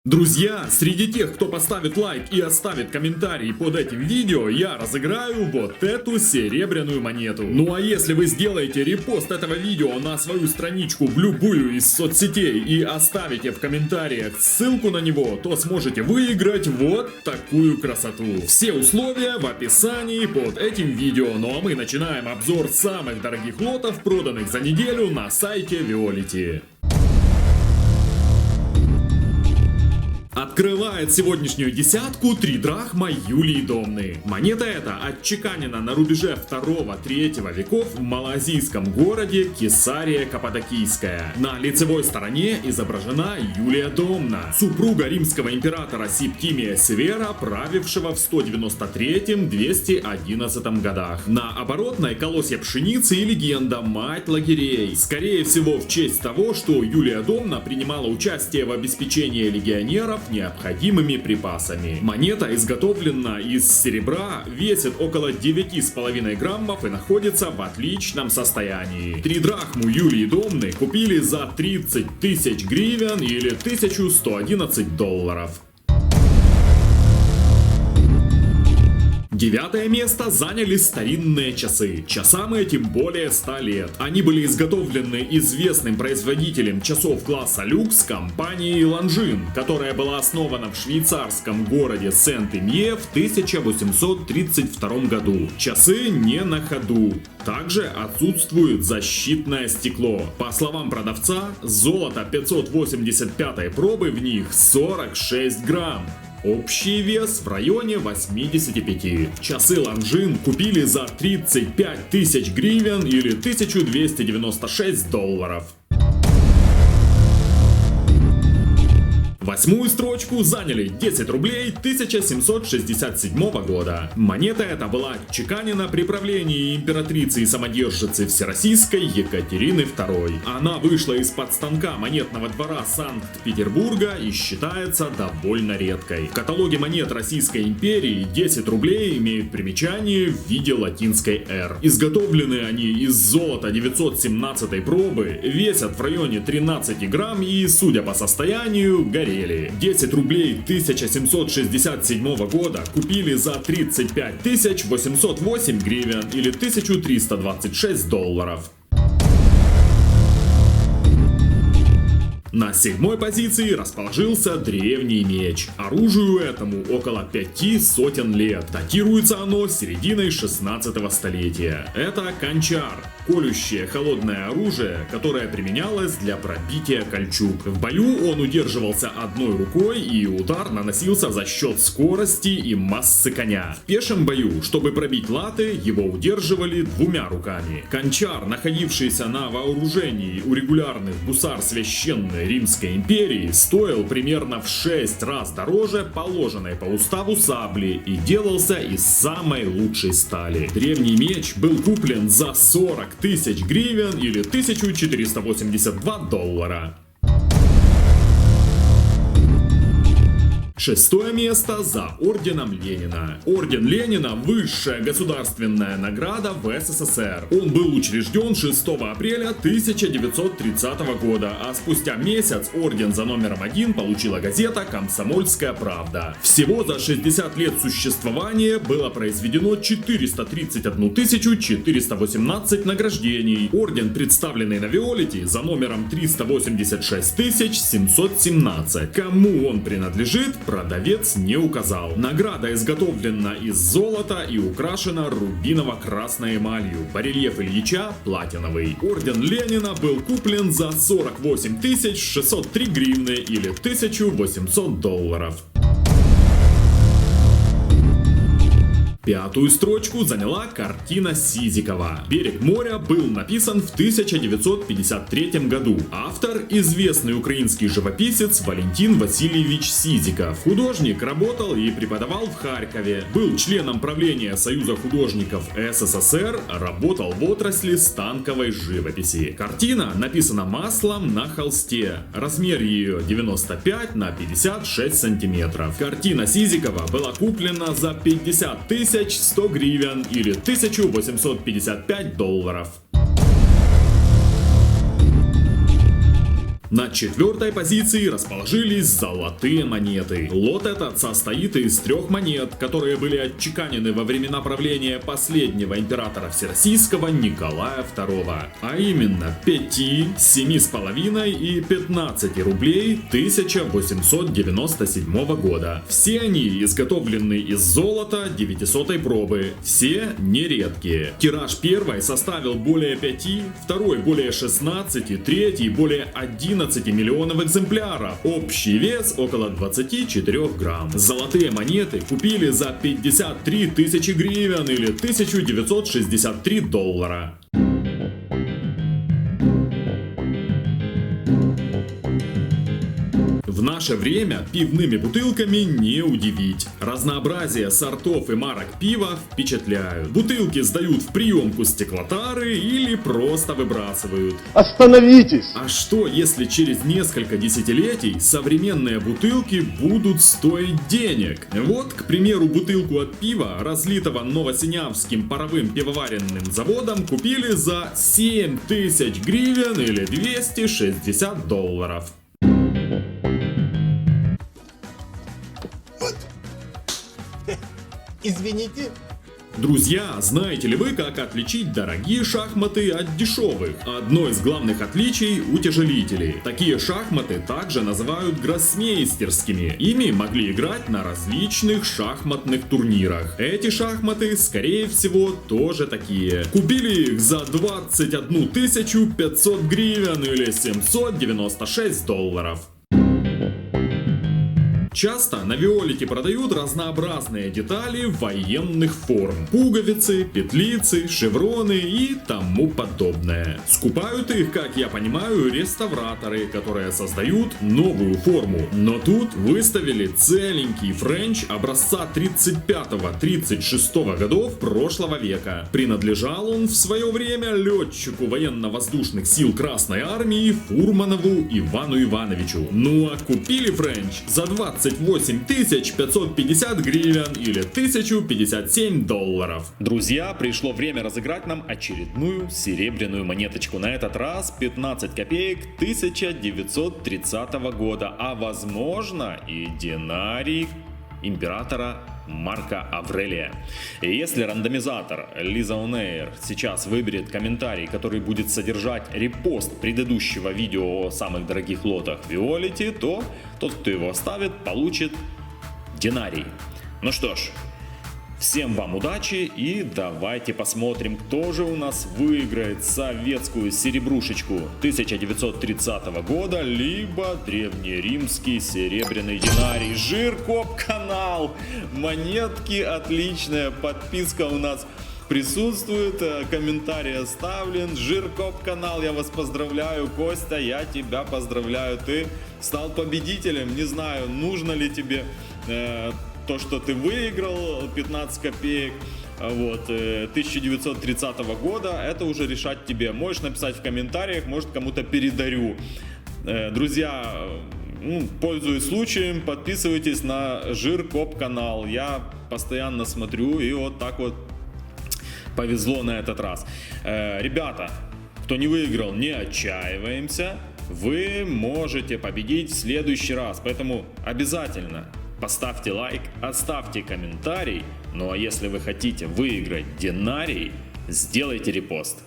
Друзья, среди тех, кто поставит лайк и оставит комментарий под этим видео, я разыграю вот эту серебряную монету. Ну а если вы сделаете репост этого видео на свою страничку в любую из соцсетей и оставите в комментариях ссылку на него, то сможете выиграть вот такую красоту. Все условия в описании под этим видео. Ну а мы начинаем обзор самых дорогих лотов, проданных за неделю на сайте Виолити. Открывает сегодняшнюю десятку 3 драхма Юлии Домны. Монета эта отчеканена на рубеже 2-3 веков в малазийском городе Кесария Каппадокийская. На лицевой стороне изображена Юлия Домна, супруга римского императора Септимия Севера, правившего в 193-211 годах. На оборотной колосья пшеницы и легенда «Мать лагерей». Скорее всего, в честь того, что Юлия Домна принимала участие в обеспечении легионеров необходимыми припасами. Монета изготовлена из серебра, весит около 9,5 граммов и находится в отличном состоянии. 3 драхму Юлии Домны купили за 30 тысяч гривен или 1111 долларов. 9 место заняли старинные часы. Часам этим более 100 лет. Они были изготовлены известным производителем часов класса люкс компанией Longines, которая была основана в швейцарском городе Сент-Имье в 1832 году. Часы не на ходу. Также отсутствует защитное стекло. По словам продавца, золото 585 пробы в них 46 грамм. Общий вес в районе 85. Часы Longines купили за 35 тысяч гривен или 1296 долларов. 8-ю строчку заняли 10 рублей 1767 года. Монета эта была отчеканена при правлении императрицы и самодержицы Всероссийской Екатерины II. Она вышла из-под станка монетного двора Санкт-Петербурга и считается довольно редкой. В каталоге монет Российской империи 10 рублей имеют примечание в виде латинской R. Изготовлены они из золота 917 пробы, весят в районе 13 грамм и, судя по состоянию, горели. 10 рублей 1767 года купили за 35 808 гривен или 1326 долларов. На 7-й позиции расположился древний меч. Оружию этому около 5 сотен лет. Датируется оно серединой 16 столетия. Это кончар. Колющее холодное оружие, которое применялось для пробития кольчуг. В бою он удерживался одной рукой, и удар наносился за счет скорости и массы коня. В пешем бою, чтобы пробить латы, его удерживали 2 руками. Кончар, находившийся на вооружении у регулярных гусар Священной Римской империи, стоил примерно в 6 раз дороже положенной по уставу сабли и делался из самой лучшей стали. Древний меч был куплен за 40 тысяч гривен или 1482 доллара. 6-е место за орденом Ленина. Орден Ленина – высшая государственная награда в СССР. Он был учрежден 6 апреля 1930 года, а спустя месяц орден за номером 1 получила газета «Комсомольская правда». Всего за 60 лет существования было произведено 431 418 награждений. Орден, представленный на Виолити, за номером 386 717. Кому он принадлежит, продавец не указал. Награда изготовлена из золота и украшена рубиново-красной эмалью. Барельеф Ильича платиновый. Орден Ленина был куплен за 48 603 гривны или 1800 долларов. 5-ю строчку заняла картина Сизикова. «Берег моря» был написан в 1953 году. Автор – известный украинский живописец Валентин Васильевич Сизиков. Художник работал и преподавал в Харькове. Был членом правления Союза художников СССР, работал в отрасли станковой живописи. Картина написана маслом на холсте. Размер ее 95 на 56 сантиметров. Картина Сизикова была куплена за 50 100 гривен или 1855 долларов. На 4-й позиции расположились золотые монеты. Лот этот состоит из 3 монет, которые были отчеканены во времена правления последнего императора Всероссийского Николая II. А именно 5, 7,5 и 15 рублей 1897 года. Все они изготовлены из золота 900-й пробы. Все нередкие. Тираж первой составил более 5, второй более 16, третий более 11 миллионов экземпляров. Общий вес около 24 грамм. Золотые монеты купили за 53 тысячи гривен или 1963 доллара. В наше время пивными бутылками не удивить. Разнообразие сортов и марок пива впечатляют. Бутылки сдают в приемку стеклотары или просто выбрасывают. Остановитесь! А что, если через несколько десятилетий современные бутылки будут стоить денег? Вот, к примеру, бутылку от пива, разлитого Новосинявским паровым пивоваренным заводом, купили за 7000 гривен или 260 долларов. Извините. Друзья, знаете ли вы, как отличить дорогие шахматы от дешевых? Одно из главных отличий – утяжелители. Такие шахматы также называют гроссмейстерскими. Ими могли играть на различных шахматных турнирах. Эти шахматы, скорее всего, тоже такие. Купили их за 21 500 гривен или 796 долларов. Часто на Виолите продают разнообразные детали военных форм. Пуговицы, петлицы, шевроны и тому подобное. Скупают их, как я понимаю, реставраторы, которые создают новую форму. Но тут выставили целенький френч образца 35-36 годов прошлого века. Принадлежал он в свое время летчику военно-воздушных сил Красной Армии Фурманову Ивану Ивановичу. Ну а купили френч за 28 550 гривен или 1057 долларов. Друзья, пришло время разыграть нам очередную серебряную монеточку. На этот раз 15 копеек 1930 года, а возможно и динарий императора Марка Аврелия. И если рандомизатор Лиза Онейр сейчас выберет комментарий, который будет содержать репост предыдущего видео о самых дорогих лотах Виолити, то тот, кто его оставит, получит динарий. Ну что ж, всем вам удачи и давайте посмотрим, кто же у нас выиграет советскую серебрушечку 1930 года, либо древнеримский серебряный динарий. Жиркоп-канал, монетки отличная, подписка у нас присутствует, комментарий оставлен. Жиркоп-канал, я вас поздравляю. Костя, я тебя поздравляю, ты стал победителем. Не знаю, нужно ли тебе то, что ты выиграл 15 копеек вот, 1930 года, это уже решать тебе. Можешь написать в комментариях, может кому-то передарю. Друзья, пользуясь случаем, подписывайтесь на Жиркоп-канал. Я постоянно смотрю, и вот так вот повезло на этот раз. Ребята, кто не выиграл, не отчаиваемся. Вы можете победить в следующий раз, поэтому обязательно поставьте лайк, оставьте комментарий. Ну а если вы хотите выиграть динарий, сделайте репост.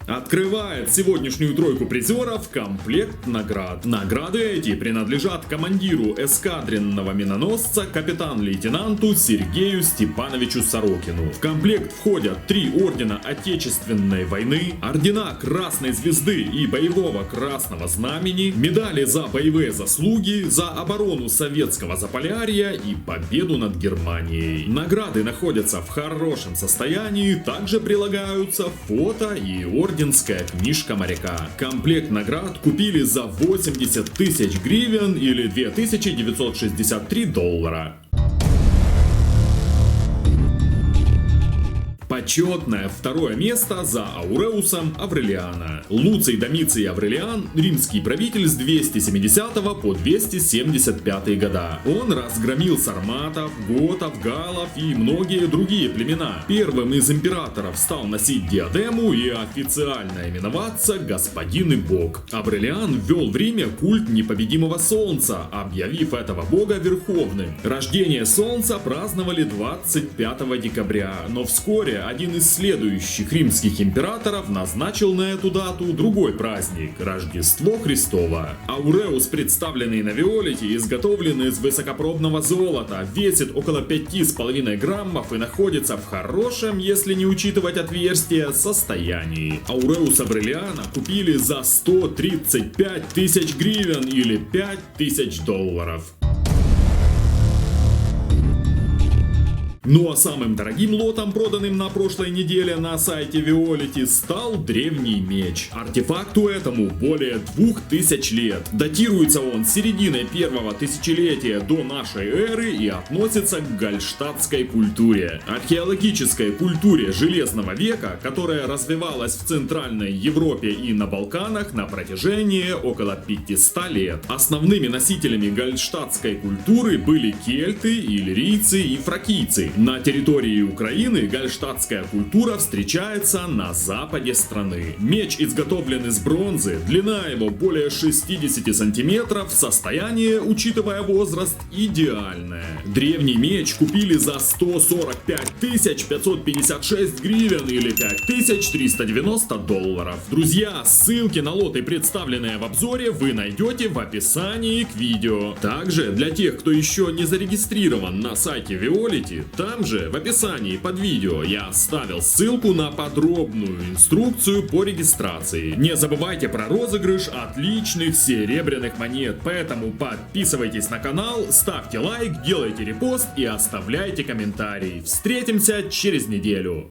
Открывает сегодняшнюю тройку призеров комплект наград. Награды эти принадлежат командиру эскадренного миноносца капитан-лейтенанту Сергею Степановичу Сорокину. В комплект входят 3 ордена Отечественной войны, ордена Красной Звезды и Боевого Красного Знамени, медали за боевые заслуги, за оборону Советского Заполярья и победу над Германией. Награды находятся в хорошем состоянии, также прилагаются фото и орденская книжка моряка. Комплект наград купили за 80 тысяч гривен или 2963 доллара. По почетное второе место за Ауреусом Аврелиана. Луций Домиций Аврелиан – римский правитель с 270 по 275 года. Он разгромил сарматов, готов, галлов и многие другие племена. Первым из императоров стал носить диадему и официально именоваться господин и бог. Аврелиан ввел в Риме культ непобедимого солнца, объявив этого бога верховным. Рождение солнца праздновали 25 декабря, но вскоре один из следующих римских императоров назначил на эту дату другой праздник – Рождество Христово. Ауреус, представленный на Виолете, изготовлен из высокопробного золота, весит около 5,5 граммов и находится в хорошем, если не учитывать отверстия, состоянии. Ауреуса Аврелиана купили за 135 тысяч гривен или 5000 долларов. Ну а самым дорогим лотом, проданным на прошлой неделе на сайте Виолити, стал древний меч. Артефакту этому более 2000 лет. Датируется он серединой первого тысячелетия до нашей эры и относится к гальштатской культуре. Археологической культуре Железного века, которая развивалась в Центральной Европе и на Балканах на протяжении около 500 лет. Основными носителями гальштатской культуры были кельты, иллирийцы и фракийцы. На территории Украины гальштатская культура встречается на западе страны. Меч изготовлен из бронзы, длина его более 60 сантиметров, состояние, учитывая возраст, идеальное. Древний меч купили за 145 556 гривен или 5390 долларов. Друзья, ссылки на лоты, представленные в обзоре, вы найдете в описании к видео. Также для тех, кто еще не зарегистрирован на сайте Виолити, там же в описании под видео я оставил ссылку на подробную инструкцию по регистрации. Не забывайте про розыгрыш отличных серебряных монет, поэтому подписывайтесь на канал, ставьте лайк, делайте репост и оставляйте комментарий. Встретимся через неделю.